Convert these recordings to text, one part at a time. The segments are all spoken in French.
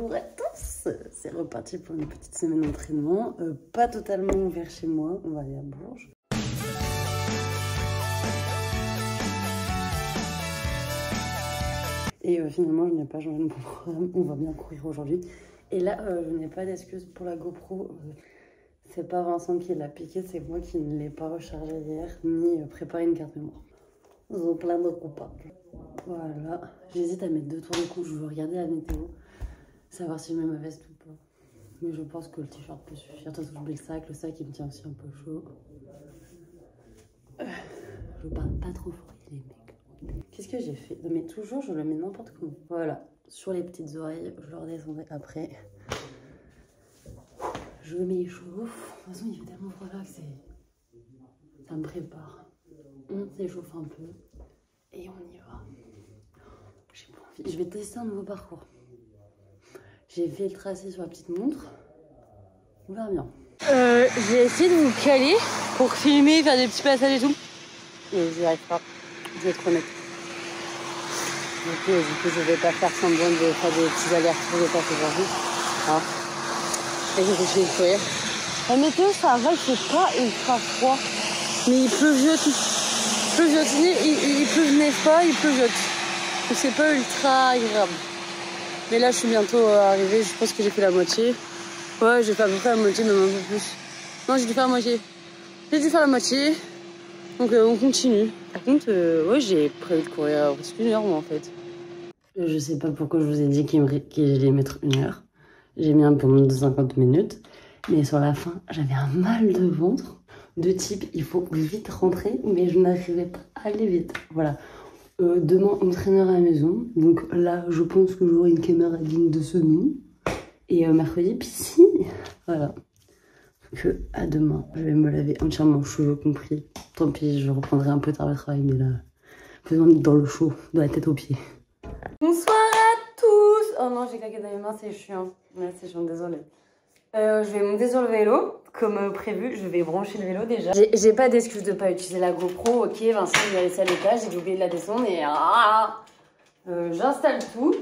Bonjour à tous, c'est reparti pour une petite semaine d'entraînement, pas totalement ouvert chez moi, on va aller à Bourges. Et finalement je n'ai pas changé de programme, on va bien courir aujourd'hui. Et là je n'ai pas d'excuse pour la GoPro, c'est pas Vincent qui l'a piqué, c'est moi qui ne l'ai pas rechargé hier, ni préparé une carte mémoire. Ils ont plein de coupables. Voilà, j'hésite à mettre 2 tours de cou, je veux regarder la météo. Savoir si je mets ma veste ou pas. Mais je pense que le t-shirt peut suffire. De toute façon, je mets le sac il me tient aussi un peu chaud. Je parle pas trop fort, les mecs. Qu'est-ce que j'ai fait? Mais toujours, je le mets n'importe comment. Voilà, sur les petites oreilles, je le redescendrai après. Je m'échauffe. De toute façon, il fait tellement froid là que ça me prépare. On s'échauffe un peu et on y va. J'ai pas envie. Je vais tester un nouveau parcours. J'ai fait le tracé sur la petite montre. On verra bien. J'ai essayé de vous caler pour filmer, faire des petits passages et tout. Mais j'y arrive pas. Je vais être honnête. Du coup, je vais pas faire semblant de faire des petits allers-retours de passer aujourd'hui. Hein. Et je vais essayer de courir. La météo, ça va, il fait pas ultra froid. Mais il pleuviote. Il pleuvneige pas, il pleuviote. Donc c'est pas ultra agréable. Mais là, je suis bientôt arrivée. Je pense que j'ai fait la moitié. Ouais, j'ai fait à peu près la moitié, même un peu plus. Non, j'ai dû faire la moitié. J'ai dû faire la moitié. Donc, on continue. Par contre, ouais, j'ai prévu de courir presque 1 heure, moi, en fait. Je sais pas pourquoi je vous ai dit qu'il allait mettre 1 heure. J'ai mis un peu moins de 50 minutes. Mais sur la fin, j'avais un mal de ventre. De type, il faut vite rentrer. Mais je n'arrivais pas à aller vite. Voilà. Demain, entraîneur à la maison. Donc là, je pense que j'aurai une caméra digne de ce nom. Et mercredi, piscine. Voilà. Donc à demain, je vais me laver entièrement cheveux compris. Tant pis, je reprendrai un peu tard le travail. Mais là, besoin d'être dans le chaud, de la tête aux pieds. Bonsoir à tous. Oh non, j'ai claqué dans les mains, c'est chiant. Ouais, c'est chiant, désolée. Je vais monter sur le vélo, comme prévu, je vais brancher le vélo déjà. J'ai pas d'excuse de pas utiliser la GoPro, ok, Vincent il m'a laissé à l'étage, j'ai oublié de la descendre et j'installe tout.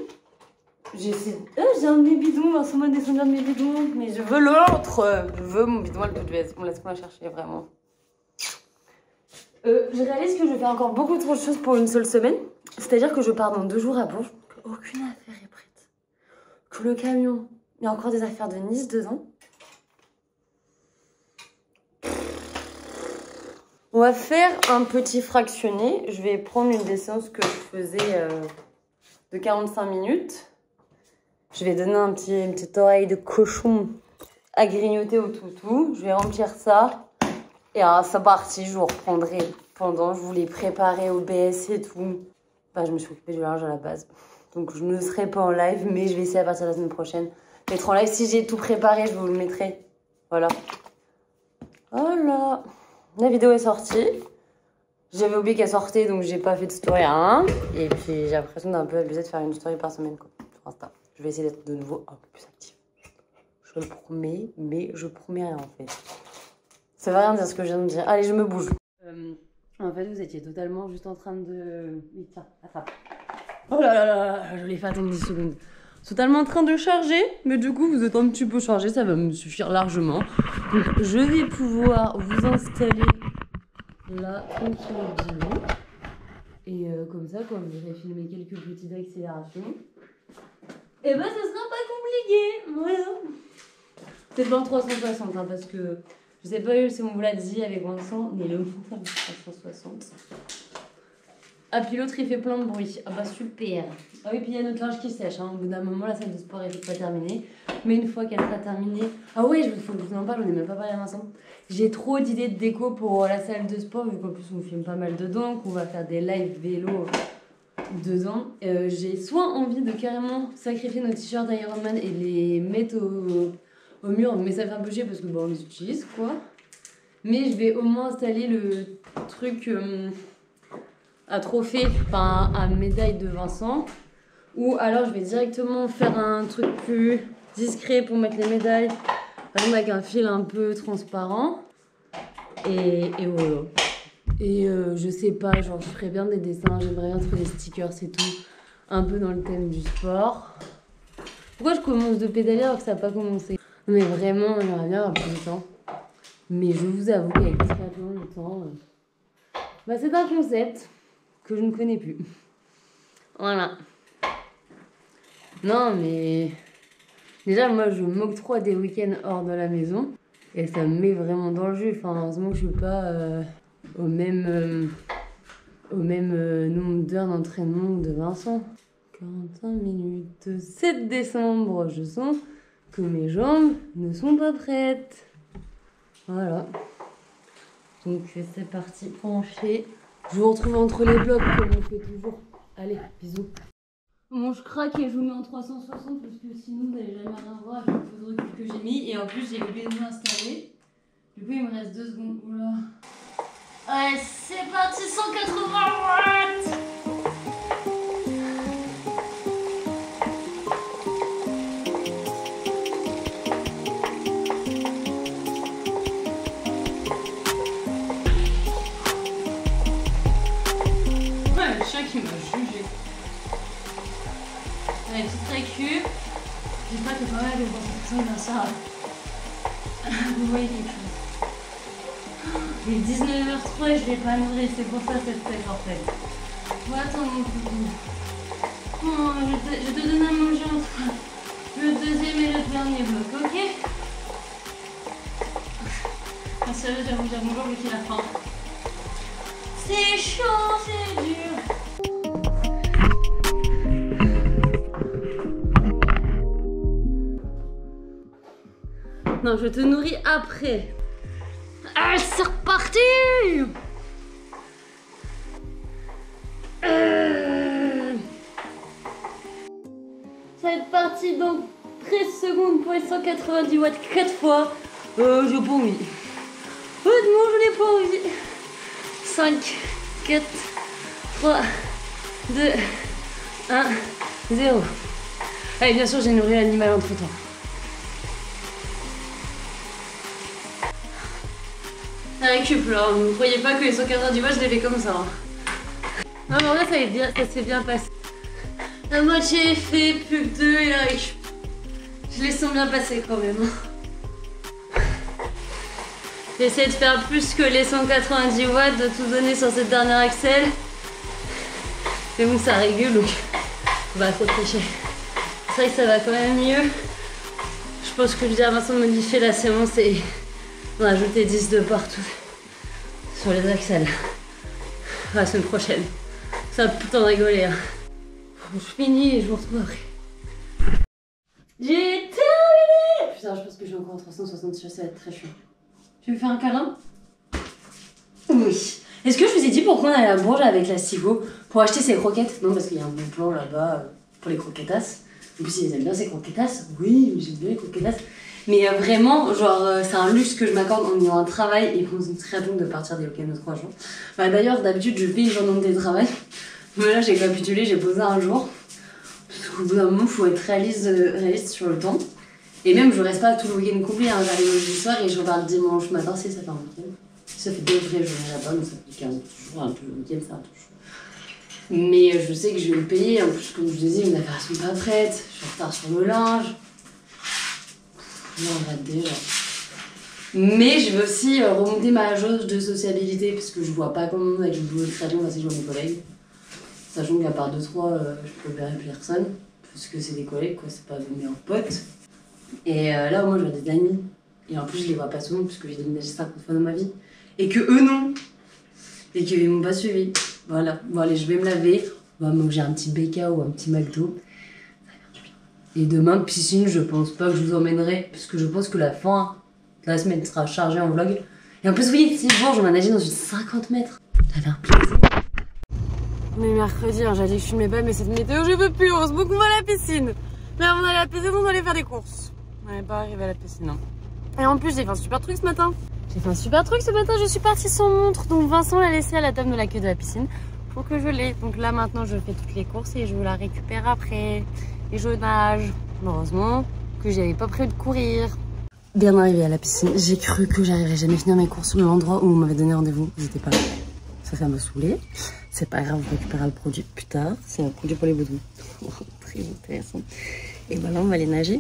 J'ai un de mes bidons, Vincent m'a descendu un de mes bidons, mais je veux l'autre. Je veux mon bidon à l'E2S, on laisse pas la chercher vraiment. Je réalise que je fais encore beaucoup trop de choses pour une seule semaine, c'est-à-dire que je pars dans 2 jours à Bourges, aucune affaire est prête. Que le camion... Il y a encore des affaires de Nice dedans. On va faire un petit fractionné. Je vais prendre une des séances que je faisais de 45 minutes. Je vais donner une petite oreille de cochon à grignoter au toutou. Je vais remplir ça. Et c'est parti, je vous reprendrai pendant. Je voulais préparer au BS et tout. Bah, je me suis occupée du linge à la base. Donc je ne serai pas en live, mais je vais essayer à partir de la semaine prochaine. Mettre en live, si j'ai tout préparé, je vous le mettrai. Voilà. Voilà. La vidéo est sortie. J'avais oublié qu'elle sortait, donc j'ai pas fait de story à 1. Et puis j'ai l'impression d'un peu abusé de faire une story par semaine, quoi, sur Insta. Je vais essayer d'être de nouveau un peu plus active. Je le promets, mais je promets rien en fait. Ça veut rien dire ce que je viens de dire. Allez, je me bouge. En fait, vous étiez totalement juste en train de... Oui, tiens, attrape. Oh là là là, je l'ai fait attendre 10 secondes. Totalement en train de charger, mais du coup vous êtes un petit peu chargé, ça va me suffire largement. Donc je vais pouvoir vous installer là tranquillement. Et comme ça, quand je vais filmer quelques petites accélérations, et ben ça sera pas compliqué, voilà. C'est pas en 360 hein, parce que je sais pas si on vous l'a dit avec Vincent, mais le monteur en 360. Ah, puis l'autre il fait plein de bruit. Ah bah super. Ah oui, puis il y a notre linge qui sèche. Hein. Au bout d'un moment, la salle de sport est pas terminée. Mais une fois qu'elle sera terminée. Ah ouais, il faut que je vous en parle, j'en ai même pas parlé à Vincent. J'ai trop d'idées de déco pour la salle de sport, vu qu'en plus on filme pas mal dedans, qu'on va faire des lives vélo dedans. J'ai soit envie de carrément sacrifier nos t-shirts Ironman et les mettre au mur, mais ça fait un peu chier parce que bon, on les utilise quoi. Mais je vais au moins installer le truc. À trophée, enfin à médaille de Vincent, ou alors je vais directement faire un truc plus discret pour mettre les médailles, par exemple avec un fil un peu transparent, et voilà. Et je sais pas, genre je ferais bien des dessins, j'aimerais bien trouver des stickers et tout, un peu dans le thème du sport. Pourquoi je commence de pédaler alors que ça n'a pas commencé? Mais vraiment, j'aimerais bien avoir plus de temps. Mais je vous avoue qu'avec le triathlon, le temps, bah, c'est un concept que je ne connais plus. Voilà. Non, mais déjà, moi, je m'octroie des week-ends hors de la maison. Et ça me met vraiment dans le jeu. Enfin, heureusement que je ne suis pas au même nombre d'heures d'entraînement de Vincent. 45 minutes. 7 décembre, je sens que mes jambes ne sont pas prêtes. Voilà. Donc c'est parti, penché. Je vous retrouve entre les blocs comme on fait toujours. Allez, bisous. Bon, je craque et je vous mets en 360 parce que sinon vous n'allez jamais rien voir avec le peu de recul que j'ai mis. Et en plus, j'ai oublié de m'installer. Du coup, il me reste 2 secondes. Oula. Allez, c'est parti, 180 watts. Qui m'a jugé. Allez, petite récup. J'espère que pas mal de concentration dans ça. Vous voyez quelque chose. Il est 19h03 et je l'ai pas nourri, c'est pour ça cette tête en fait. Bon, attends mon coucou. Oh, je te donne à manger entre le deuxième et le dernier bloc, ok? Ah, sérieux, j'avoue, j'ai bonjour vu qu'il a faim. C'est chaud, c'est dur. Non, je te nourris après. Ah, c'est reparti. Ça va être parti dans 13 secondes pour les 190 watts 4 fois. J'ai pas envie. Honnêtement, je n'ai pas envie. 5, 4, 3, 2, 1, 0. Allez, bien sûr, j'ai nourri l'animal entre temps. Récup là, vous ne croyez pas que les 190 watts je les fais comme ça. Non mais en vrai ça s'est bien passé. La moitié est fait, plus que 2 et la récup. Je les sens bien passer quand même. J'essaie de faire plus que les 190 watts, de tout donner sur cette dernière accel. Mais bon ça régule donc bah faut tricher. C'est vrai que ça va quand même mieux. Je pense que je dis à Vincent de modifier la séance et on a ajouté 10 de partout sur les axelles la semaine prochaine. Ça va putain de rigoler. Hein. Bon, je finis et je vous retrouve après. J'ai terminé. Putain, je pense que j'ai encore 360, ça va être très chiant. Tu veux me faire un câlin? Oui. Est-ce que je vous ai dit pourquoi on allait à Bourges avec l'Astigo pour acheter ses croquettes? Non, parce qu'il y a un bon plan là-bas pour les croquetas. En plus, ils aiment bien ces croquetas. Oui, j'aime bien les croquetas. Mais vraiment, genre, c'est un luxe que je m'accorde en ayant un travail et qu'on très bon de partir des week-ends de 3 jours. Bah, d'ailleurs, d'habitude, je paye les jours de télétravail. Mais là, j'ai capitulé, j'ai posé un jour. Parce qu'au bout d'un moment, il faut être réaliste sur le temps. Et même, je reste pas tout le week-end complet. Hein. J'arrive le jeudi soir et je repars le dimanche matin si ça fait un week-end. Ça fait 2 vraies journées là-bas, donc ça fait 15 jours, un peu le week-end, ça va toujours. Mais je sais que je vais le payer. En plus, comme je vous disais, mes affaires sont pas prêtes. Je suis en retard sur le linge. Non, on va déjà. Mais je veux aussi remonter ma jauge de sociabilité parce que je vois pas comment avec le boulot de triathlon passer jouer mes collègues. Sachant qu'à part 2-3, je peux verrer personne. Parce que c'est des collègues, quoi, c'est pas mes meilleurs potes. Et là, moi, j'ai des amis. Et en plus, je les vois pas souvent parce que j'ai déménagé 50 fois dans ma vie. Et que eux, non. Et qu'ils m'ont pas suivi. Voilà. Bon, allez, je vais me laver. On va manger un petit BK ou un petit McDo. Et demain, piscine, je pense pas que je vous emmènerai. Parce que je pense que la fin de la semaine sera chargée en vlog. Et en plus, oui, 6 jours, je vais nager dans une 50 mètres. Ça fait un plaisir. On est mercredi, hein, j'ai dit que je filmais pas, mais cette météo, je peux plus. Heureusement qu'on va à la piscine. Mais avant d'aller à la piscine, on doit aller faire des courses. On n'est pas arrivé à la piscine, non. Et en plus, j'ai fait un super truc ce matin. Je suis partie sans montre. Donc Vincent l'a laissé à la table de l'accueil de la piscine pour que je l'ai. Donc là, maintenant, je fais toutes les courses et je la récupère après. Et je nage. Heureusement que j'avais pas prévu de courir. Bien arrivé à la piscine, j'ai cru que j'arriverais jamais à finir mes courses. L'endroit où on m'avait donné rendez-vous, j'étais pas là. Ça m'a saoulé. C'est pas grave, je récupérerai le produit plus tard. C'est un produit pour les boutons. Très intéressant. Et bah là on va aller nager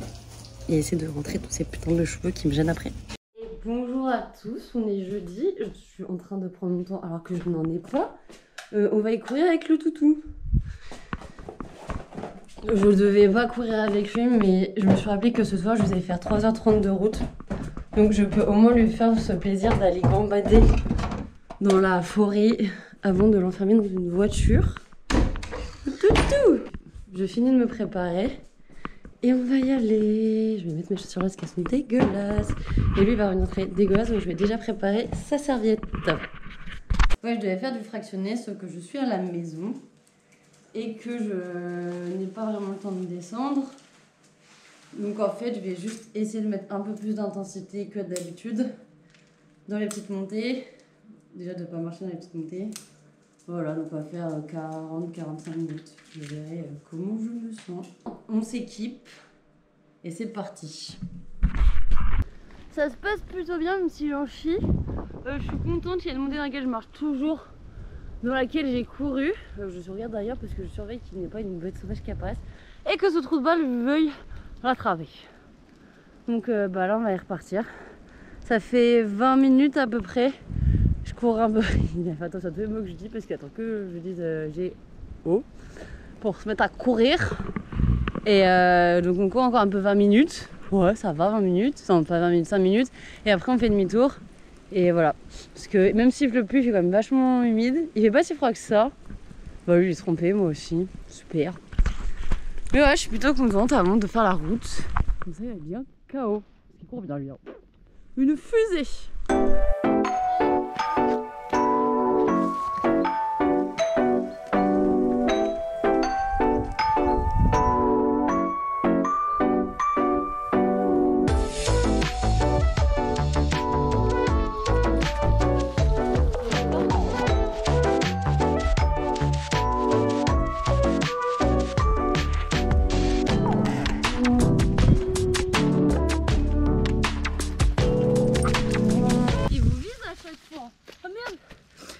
et essayer de rentrer tous ces putains de cheveux qui me gênent après. Et bonjour à tous, on est jeudi, je suis en train de prendre mon temps alors que je n'en ai pas. On va y courir avec le toutou. Je devais pas courir avec lui, mais je me suis rappelé que ce soir je vous allais faire 3h30 de route. Donc je peux au moins lui faire ce plaisir d'aller gambader dans la forêt avant de l'enfermer dans une voiture. Toutou! Je finis de me préparer et on va y aller. Je vais mettre mes chaussures là parce qu'elles sont dégueulasses. Et lui il va avoir une entrée dégueulasse, donc je vais déjà préparer sa serviette. Ouais, je devais faire du fractionné, sauf que je suis à la maison et que je n'ai pas vraiment le temps de descendre. Donc en fait, je vais juste essayer de mettre un peu plus d'intensité que d'habitude dans les petites montées. Déjà de ne pas marcher dans les petites montées. Voilà, donc on va faire 40-45 minutes. Je verrai comment je me sens. On s'équipe et c'est parti. Ça se passe plutôt bien même si j'en chie. Je suis contente, il y a une montée dans laquelle je marche toujours, dans laquelle j'ai couru. Je regarde derrière parce que je surveille qu'il n'y ait pas une bête sauvage qui apparaisse et que ce trou de balle veuille rattraper. Donc bah là on va y repartir. Ça fait 20 minutes à peu près. Je cours un peu. Il a fait attention à tous les mots que je dis parce qu'il attend que je dise j'ai haut pour se mettre à courir. Et donc on court encore un peu 20 minutes. Ouais, ça va 20 minutes. Non, pas 20 minutes, 5 minutes. Et après on fait demi-tour. Et voilà. Parce que même s'il pleut plus, il fait quand même vachement humide. Il fait pas si froid que ça. Bah lui il est trompé, moi aussi. Super. Mais ouais, je suis plutôt contente avant de faire la route. Comme ça il est bien KO. Il court bien lui. Hein. Une fusée.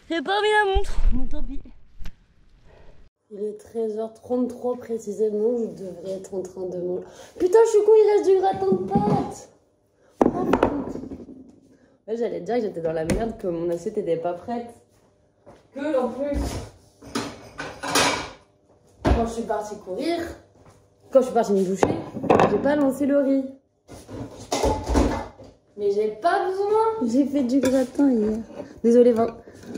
J'ai pas mis la montre, mais tant pis. Il est 13h33 précisément, je devrais être en train de manger. Putain, je suis con, il reste du gratin de pâtes. Ouais, j'allais te dire que j'étais dans la merde, que mon assiette n'était pas prête. Que en plus, quand je suis partie courir, quand je suis partie me doucher, j'ai pas lancé le riz. Mais j'ai pas besoin. J'ai fait du gratin hier. Désolé, Vin.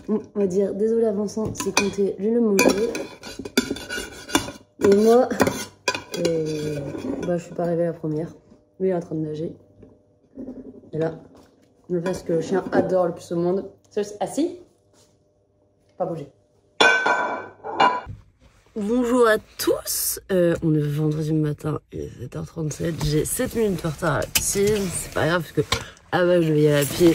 On va dire désolé à Vincent, c'est compté lui le manger. Et moi, bah, je suis pas arrivée la première. Lui il est en train de nager. Et là, je fais ce que le chien adore le plus au monde. C'est assis, pas bouger. Bonjour à tous, on est vendredi matin, il est 7h37, j'ai 7 minutes de retard à la piscine, c'est pas grave parce que ah bah je vais y aller à pied,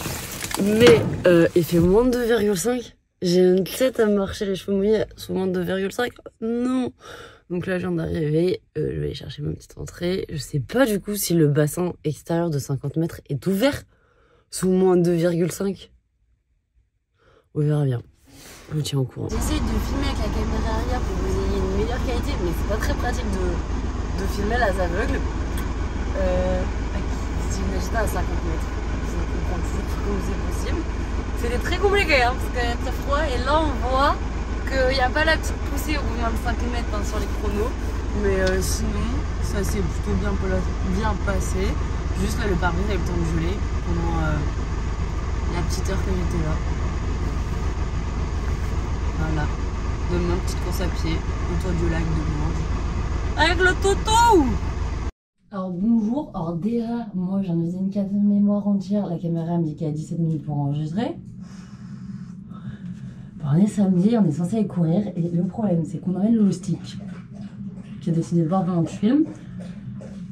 mais il fait moins de 2,5, j'ai une tête à me marcher les cheveux mouillés sous moins de 2,5, non. Donc là je viens d'arriver, je vais aller chercher ma petite entrée, je sais pas du coup si le bassin extérieur de 50 mètres est ouvert sous moins de 2,5, on verra bien. Je vous tiens au courant. J'essaie de filmer avec la caméra arrière pour que vous ayez une meilleure qualité, mais c'est pas très pratique de filmer à l'aveugle. J'imagine à 50 mètres. Je comprends toujours comment c'est possible. C'était très compliqué hein, parce qu'il y a très froid. Et là, on voit qu'il n'y a pas la petite poussée au moins de 5 mètres hein, sur les chronos. Mais sinon, ça s'est plutôt bien passé. Juste là, le pare-brise a eu le temps de geler pendant la petite heure que j'étais là. Voilà, demain petite course à pied autour du lac de Bourges avec le Toto. Alors bonjour, alors déjà moi j'en ai une carte de mémoire entière, la caméra me dit qu'il y a 17 minutes pour enregistrer. Bon, on est samedi, on est censé aller courir et le problème c'est qu'on emmène le logistique. J'ai décidé de voir pendant que je filme.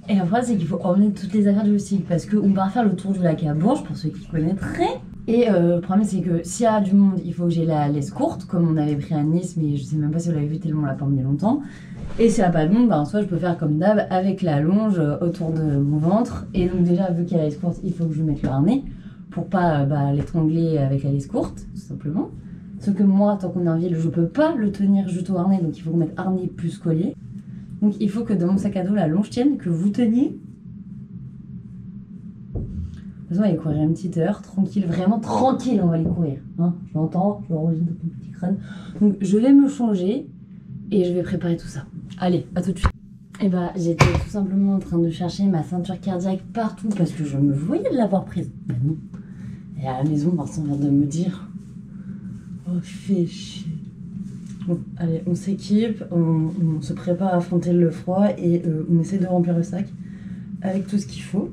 Et le problème c'est qu'il faut emmener toutes les affaires du logistique parce qu'on part faire le tour du lac à Bourges pour ceux qui connaîtraient. Et le problème c'est que s'il y a du monde, il faut que j'ai l'escorte, comme on avait pris à Nice, mais je sais même pas si vous l'avez vu tellement on l'a pas emmené longtemps. Et s'il n'y a pas de monde, bah, en soi je peux faire comme d'hab avec la longe autour de mon ventre. Et donc déjà vu qu'il y a l'escorte, il faut que je mette le harnais pour pas l'étrangler avec la l'escorte, tout simplement. Sauf que moi, tant qu'on est en ville, je peux pas le tenir juste au harnais, donc il faut qu'on mette harnais plus collier. Donc il faut que dans mon sac à dos, la longe tienne, que vous teniez. De toute façon, on va aller courir une petite heure, tranquille, vraiment tranquille, on va aller courir. Hein, je l'entends, je l'enregistre dans ton petit crâne. Donc je vais me changer et je vais préparer tout ça. Allez, à tout de suite. Et bah j'étais tout simplement en train de chercher ma ceinture cardiaque partout parce que je me voyais de l'avoir prise. Bah non. Et à la maison, Vincent vient de me dire... Oh, fais chier. Bon, allez, on s'équipe, on se prépare à affronter le froid et on essaie de remplir le sac avec tout ce qu'il faut.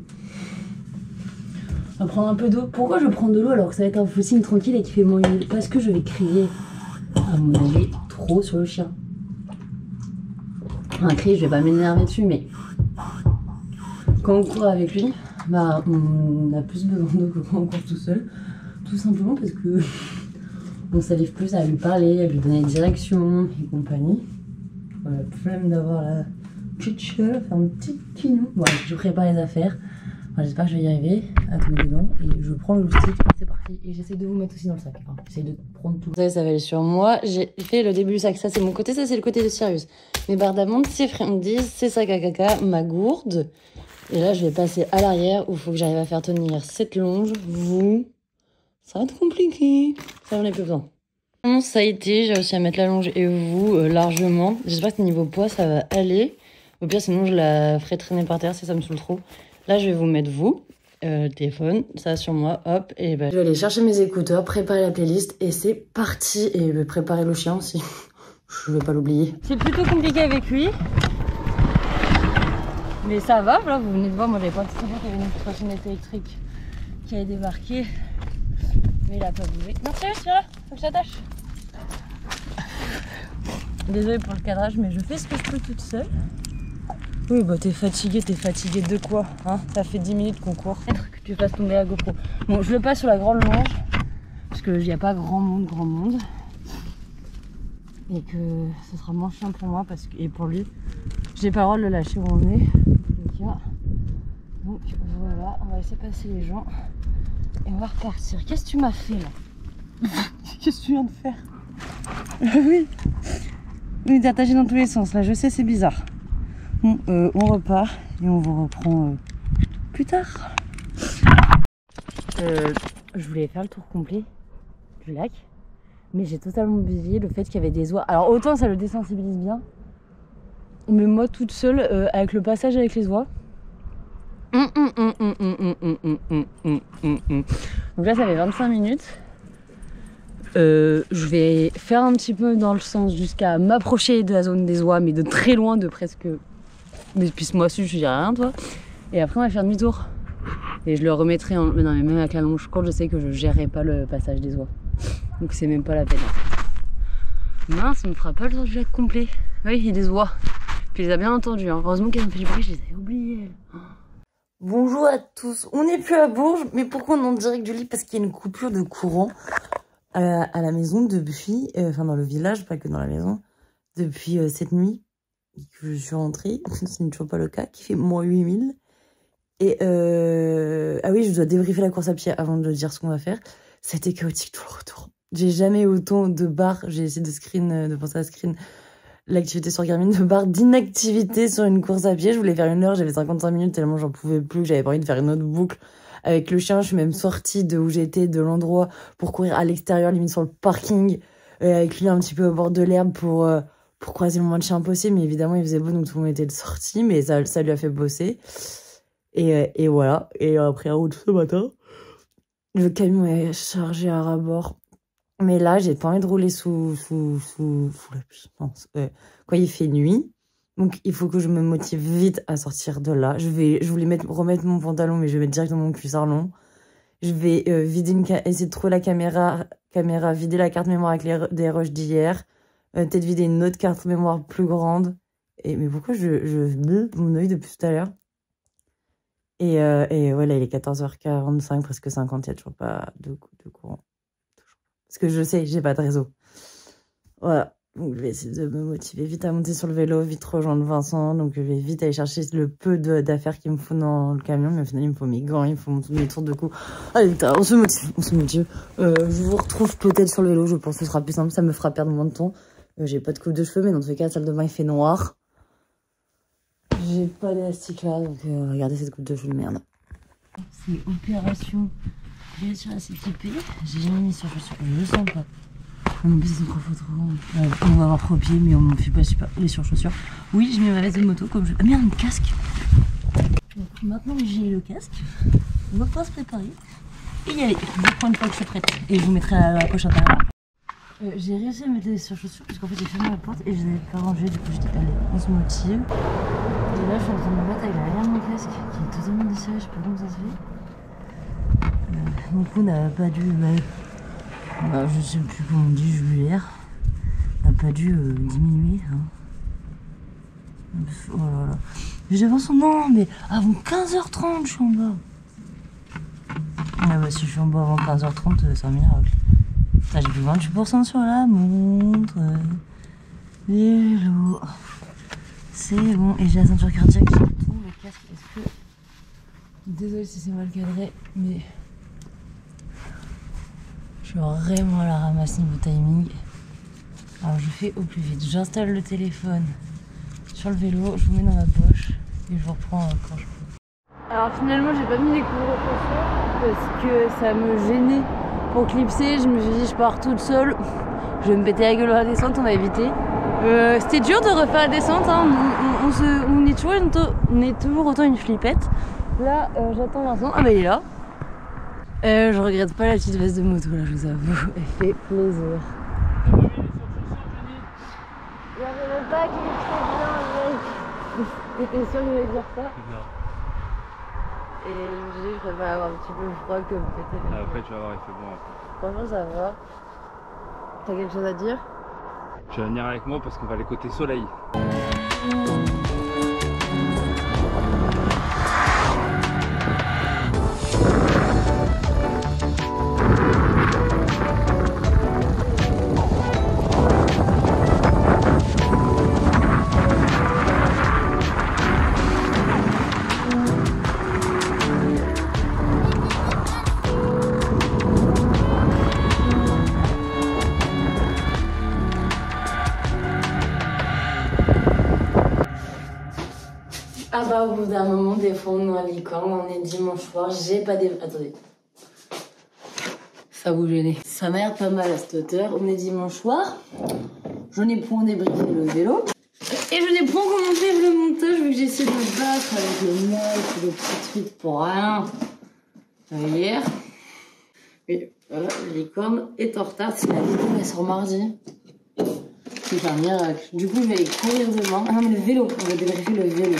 On va prendre un peu d'eau. Pourquoi je prends de l'eau alors que ça va être un footing tranquille et qu'il fait moins humide? Parce que je vais crier, à mon avis, trop sur le chien. Un cri, je vais pas m'énerver dessus, mais quand on court avec lui, bah, on a plus besoin d'eau que quand on court tout seul. Tout simplement parce que on s'arrive plus à lui parler, à lui donner des directions et compagnie. Voilà, flemme d'avoir la petite cheveux, faire un petit quinou. Voilà, je prépare les affaires. Enfin, j'espère que je vais y arriver à tomber dedans. Et je prends le stick, c'est parti. Et j'essaie de vous mettre aussi dans le sac. Enfin, j'essaie de prendre tout. Ça va aller sur moi. J'ai fait le début du sac. Ça, c'est mon côté. Ça, c'est le côté de Sirius. Mes barres d'amandes, c'est friandises, c'est sac à caca, ma gourde. Et là, je vais passer à l'arrière où il faut que j'arrive à faire tenir cette longe. Vous. Ça va être compliqué. Ça, j'en ai plus besoin. Ça a été, j'ai réussi à mettre la longe et vous largement. J'espère que niveau poids, ça va aller. Au pire, sinon, je la ferai traîner par terre si ça me saoule trop. Là, je vais vous mettre vous, téléphone, ça sur moi, hop. Et ben, je vais aller chercher mes écouteurs, préparer la playlist et c'est parti. Et préparer le chien aussi. Je vais pas l'oublier. C'est plutôt compliqué avec lui. Mais ça va, là, vous venez de voir, moi j'avais pas anticipé qu'il y avait une trottinette électrique qui allait débarquer. Mais il a pas bougé. Non, sérieux, viens là, faut que j'attache. Désolée pour le cadrage, mais je fais ce que je peux toute seule. Oui, bah t'es fatiguée de quoi hein? Ça fait 10 minutes qu'on court. Que tu fasses tomber la GoPro. Bon, je le passe sur la grande longe, parce qu'il n'y a pas grand monde. Et que ce sera moins chiant pour moi, parce que, et pour lui, j'ai pas le droit de le lâcher où on est. Donc voilà, on va laisser passer les gens. Et on va repartir. Qu'est-ce que tu m'as fait là? Qu'est-ce que tu viens de faire? Oui. Oui, t'es attaché dans tous les sens. Là, je sais, c'est bizarre. Bon, on repart et on vous reprend plus tard. Je voulais faire le tour complet du lac, mais j'ai totalement oublié le fait qu'il y avait des oies. Alors autant ça le désensibilise bien, mais moi toute seule, avec le passage avec les oies. Donc là ça fait 25 minutes. Je vais faire un petit peu dans le sens jusqu'à m'approcher de la zone des oies, mais de très loin, de presque... Mais puis moi aussi je dirais rien toi. Et après on va faire demi-tour. Et je le remettrai en... Mais non mais même avec la longe courte, je sais que je gérerai pas le passage des oies. Donc c'est même pas la peine. Mince, on me fera pas le tour du lac complet. Oui, il y a des oies. Puis je les ai bien entendues. Hein. Heureusement qu'elles ont fait du bruit, je les avais oubliées. Bonjour à tous. On n'est plus à Bourges, mais pourquoi on est en direct du lit? Parce qu'il y a une coupure de courant à la maison depuis... Enfin dans le village, pas que dans la maison. Depuis cette nuit que je suis rentrée. Ce n'est toujours pas le cas. Qui fait moins 8000. Et ah oui, je dois débriefer la course à pied avant de dire ce qu'on va faire. Ça a été chaotique tout le retour. J'ai jamais autant de barres. J'ai essayé de penser à screen l'activité sur Garmin, de barres d'inactivité sur une course à pied. Je voulais faire 1 heure, j'avais 55 minutes tellement j'en pouvais plus. J'avais pas envie de faire une autre boucle avec le chien. Je suis même sortie de où j'étais, de l'endroit, pour courir à l'extérieur, limite sur le parking, avec lui un petit peu au bord de l'herbe pour croiser le moins de chiens possible. Mais évidemment, il faisait beau, donc tout le monde était sorti, mais ça lui a fait bosser. Et voilà. Et après, en route ce matin, le camion est chargé à rabord. Mais là, j'ai pas envie de rouler sous la pluie. Quand il fait nuit. Donc, il faut que je me motive vite à sortir de là. Je voulais remettre mon pantalon, mais je vais mettre directement mon cuissard long. Je vais essayer de trouver la caméra, vider la carte mémoire avec des rushs d'hier. Peut-être vider une autre carte mémoire plus grande. Mais pourquoi je mon œil depuis tout à l'heure? Et voilà, il est 14h45, presque 50, il n'y a toujours pas de courant. Parce que je sais, j'ai pas de réseau. Voilà, donc je vais essayer de me motiver vite à monter sur le vélo, vite rejoindre Vincent. Donc je vais vite aller chercher le peu d'affaires qu'il me faut dans le camion. Mais au final, il me faut mes gants, il me faut mes tours de cou. Allez, on se motive. Je vous retrouve peut-être sur le vélo, je pense que ce sera plus simple, ça me fera perdre moins de temps. J'ai pas de coupe de cheveux, mais dans tous les cas, la salle de bain, il fait noir. j'ai pas d'élastique là, donc regardez cette coupe de cheveux de merde. C'est opération. J'ai sur la CTP, j'ai jamais mis sur chaussures, je le sens pas. En plus, c'est trop trop. On va avoir trop pied, mais on me fait pas super les surchaussures. Oui, j'ai mis ma veste de moto comme je. Ah merde, un casque. Donc maintenant que j'ai le casque, on va pouvoir se préparer et y aller. Je vais prendre une fois que je suis prête et je vous mettrai la poche intérieure. J'ai réussi à mettre des surchaussures parce qu'en fait j'ai fermé la porte et je les avais pas rangées, du coup j'étais allée. On se motive. Et là je suis en train de me mettre avec l'arrière de mon casque qui est totalement desserré, je sais pas comment ça se fait. Nico n'a pas dû, je sais plus comment on dit, Julière, n'a pas dû diminuer. Hein. Oh là là. J'avance, non mais avant 15h30 je suis en bas. Ah bah si je suis en bas avant 15h30 c'est un miracle. J'ai plus 28% sur la montre. Vélo. C'est bon. Et j'ai la ceinture cardiaque qui tombe. Le casque, est-ce que... Désolée si c'est mal cadré, mais... Je suis vraiment à la ramasse niveau timing. Alors je fais au plus vite. J'installe le téléphone sur le vélo, je vous mets dans ma poche et je vous reprends quand je peux. Alors finalement j'ai pas mis les couvre-chaussures parce que ça me gênait. Pour clipser, je me suis dit je pars toute seule, je vais me péter la gueule à la descente, on va éviter. C'était dur de refaire la descente, hein. On est toujours autant une flippette. Là j'attends Vincent, ah bah il est là. Je regrette pas la petite veste de moto là, je vous avoue, elle fait plaisir. J'avais pas clipsé bien mec. T'étais sûr qu'il allait dire ça? Non. Et je me suis dit, je préfère avoir un petit peu froid que me péter les après, tu vas voir, il fait bon après. Franchement, ça va. T'as quelque chose à dire? Tu vas venir avec moi parce qu'on va aller côté soleil. Ah bah au bout d'un moment, des fois on est à Licorne, on est dimanche soir, j'ai pas des... Attendez. Ça vous gêne. Ça m'a l'air pas mal à cette hauteur. On est dimanche soir. Je n'ai point débriefé le vélo. Et je n'ai point commenté le montage vu que j'essaie de me battre avec le mec, le petit truc pour rien. Hier. Et voilà, Licorne est en retard. C'est la vidéo, elle sort mardi. C'est un miracle. Du coup, je vais aller courir demain. Ah non, mais le vélo. On va débriefer le vélo.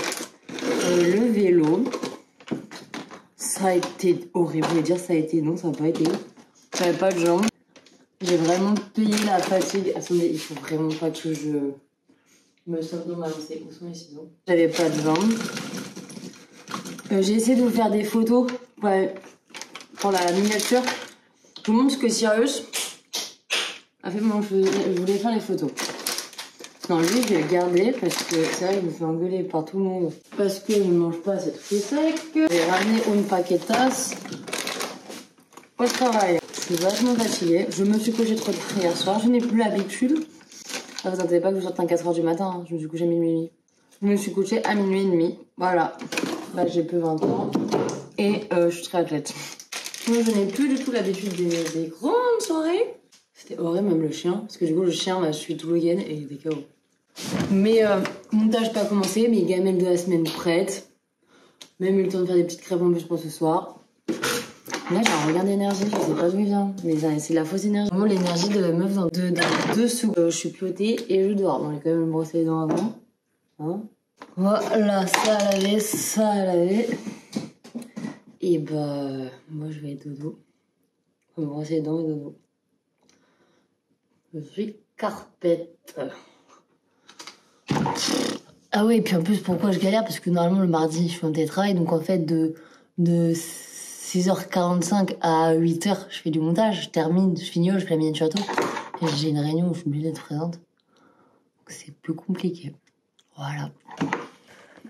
Le vélo, ça a été horrible. Je vais dire ça a été, non, ça n'a pas été. J'avais pas de jambes. J'ai vraiment payé la fatigue. Attendez, il faut vraiment pas que je me sorte dans ma lancée. Où sont les ciseaux? J'avais pas de jambes. J'ai essayé de vous faire des photos pour la miniature. Je vous montre ce que Sirius a fait pendant que je voulais faire les photos. Non, lui, je vais le garder parce que c'est vrai qu'il me fait engueuler par tout le monde. Parce qu'il ne mange pas cette fruit sec. J'ai ramené une paquetas au travail. Je suis vachement fatiguée. Je me suis couchée trop tard hier soir. Je n'ai plus l'habitude. Ne vous attendez pas que je sorte à 4h du matin. Hein. Je me suis couchée à minuit et demi. Je me suis couchée à minuit et demi. Voilà. Bah, j'ai plus 20 ans. Et je suis très athlète. Moi, je n'ai plus du tout l'habitude des grandes soirées. C'était horrible, même le chien. Parce que du coup, le chien m'a suivi tout le week-end et il était KO. Mais montage pas commencé, mais gamelle de la semaine prête. Même eu le temps de faire des petites crêpes en plus pour ce soir. Là j'ai un regain d'énergie, je sais pas d'où il vient. Mais c'est de la fausse énergie. Vraiment l'énergie de la meuf dans 2 secondes. Je suis piotée et je dors. Bon, j'ai quand même me brosser les dents avant. Hein, voilà, ça à laver, ça à laver. Et bah, moi je vais être dodo. Je vais me brosser les dents et dodo. Je suis carpette. Ah ouais, et puis en plus, pourquoi je galère? Parce que normalement, le mardi, je fais un télétravail. Donc en fait, de 6h45 à 8h, je fais du montage. Je termine, je finis, je fais la miniature château. Et j'ai une réunion où je suis obligée d'être présente. Donc c'est plus compliqué. Voilà.